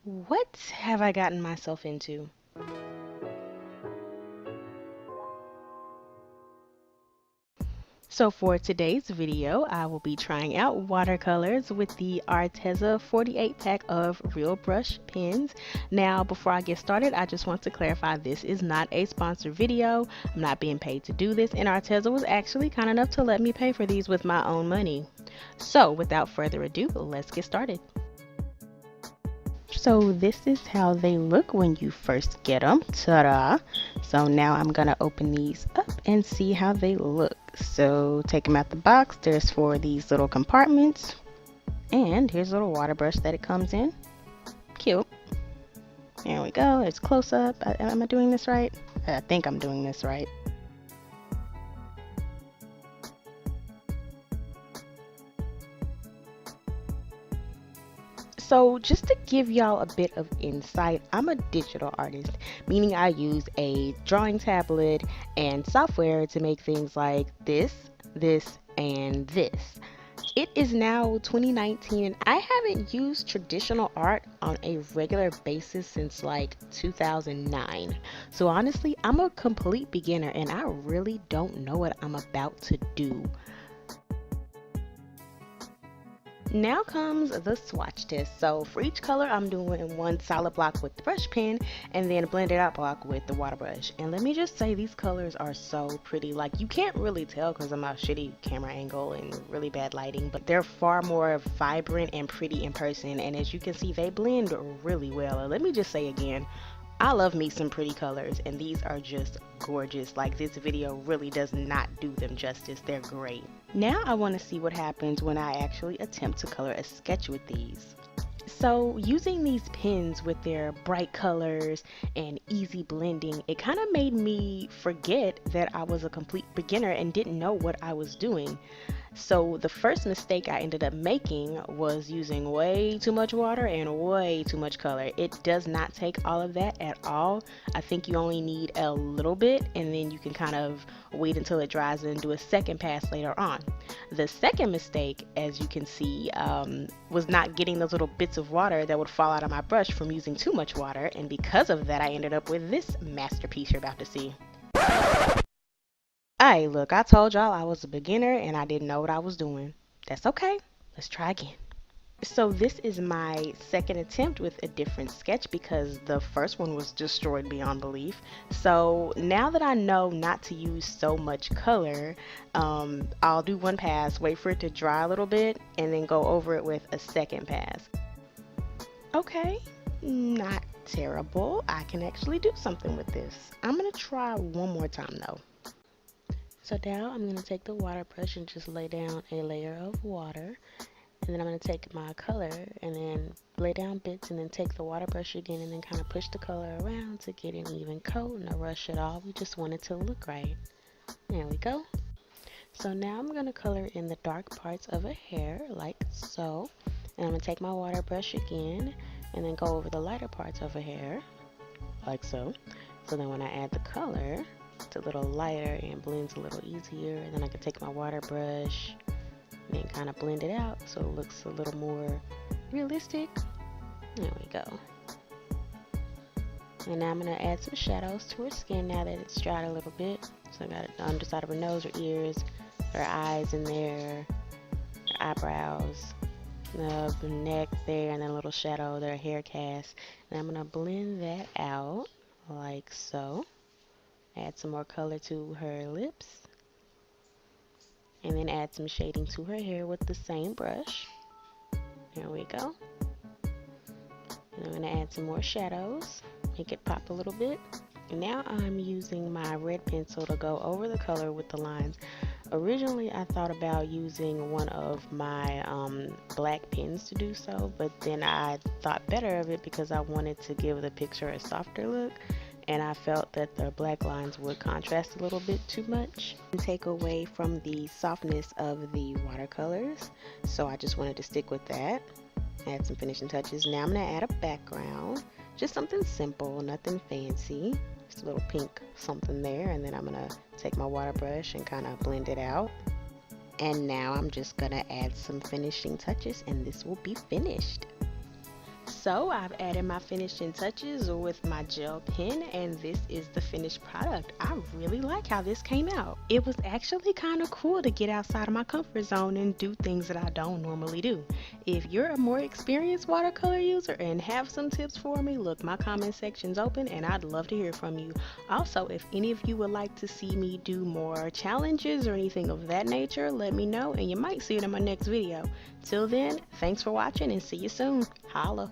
What have I gotten myself into? So for today's video, I will be trying out watercolors with the Arteza 48 pack of Real Brush pens. Now, before I get started, I just want to clarify this is not a sponsored video. I'm not being paid to do this, and Arteza was actually kind enough to let me pay for these with my own money. So without further ado, let's get started. So this is how they look when you first get them. Ta-da! So now I'm gonna open these up and see how they look. So take them out the box. There's 4 of these little compartments, and here's a little water brush that it comes in. Cute. There we go. It's close up. Am I doing this right? I think I'm doing this right. So just to give y'all a bit of insight, I'm a digital artist, meaning I use a drawing tablet and software to make things like this, and this. It is now 2019 and I haven't used traditional art on a regular basis since like 2009. So honestly, I'm a complete beginner and I really don't know what I'm about to do. Now comes the swatch test. So for each color, I'm doing one solid block with the brush pen and then a blended out block with the water brush. And let me just say, these colors are so pretty. Like, you can't really tell because I'm a shitty camera angle and really bad lighting, but they're far more vibrant and pretty in person. And as you can see, they blend really well. And let me just say again, I love me some pretty colors, and these are just gorgeous. Like, this video really does not do them justice. They're great. Now I want to see what happens when I actually attempt to color a sketch with these. So using these pens with their bright colors and easy blending, it kind of made me forget that I was a complete beginner and didn't know what I was doing. So the first mistake I ended up making was using way too much water and way too much color. It does not take all of that at all. I think you only need a little bit, and then you can kind of wait until it dries and do a second pass later on. The second mistake, as you can see, was not getting those little bits of water that would fall out of my brush from using too much water, and because of that I ended up with this masterpiece you're about to see. Hey, look, I told y'all I was a beginner and I didn't know what I was doing. That's okay. Let's try again. So this is my second attempt with a different sketch because the first one was destroyed beyond belief. So now that I know not to use so much color, I'll do one pass, wait for it to dry a little bit, and then go over it with a second pass. Okay, not terrible. I can actually do something with this. I'm gonna try one more time though. So now I'm going to take the water brush and just lay down a layer of water, and then I'm going to take my color and then lay down bits and then take the water brush again and then kind of push the color around to get an even coat. And rush it all, we just want it to look right. There we go. So now I'm going to color in the dark parts of her hair like so, and I'm going to take my water brush again and then go over the lighter parts of her hair like so. So then when I add the color, it's a little lighter and blends a little easier. And then I can take my water brush and then kind of blend it out so it looks a little more realistic. There we go. And now I'm going to add some shadows to her skin now that it's dried a little bit. So I got it on the side of her nose, her ears, her eyes in there, her eyebrows, the neck there, and then a little shadow there, hair cast. And I'm going to blend that out like so. Add some more color to her lips, and then add some shading to her hair with the same brush. There we go. And I'm going to add some more shadows, make it pop a little bit. And now I'm using my red pencil to go over the color with the lines. Originally I thought about using one of my black pens to do so, but then I thought better of it because I wanted to give the picture a softer look. And I felt that the black lines would contrast a little bit too much and take away from the softness of the watercolors. So I just wanted to stick with that. Add some finishing touches. Now I'm going to add a background. Just something simple, nothing fancy. Just a little pink something there. And then I'm going to take my water brush and kind of blend it out. And now I'm just going to add some finishing touches and this will be finished. So I've added my finishing touches with my gel pen, and this is the finished product. I really like how this came out. It was actually kind of cool to get outside of my comfort zone and do things that I don't normally do. If you're a more experienced watercolor user and have some tips for me, look, my comment section's open and I'd love to hear from you. Also, if any of you would like to see me do more challenges or anything of that nature, let me know and you might see it in my next video. Till then, thanks for watching and see you soon. Holla.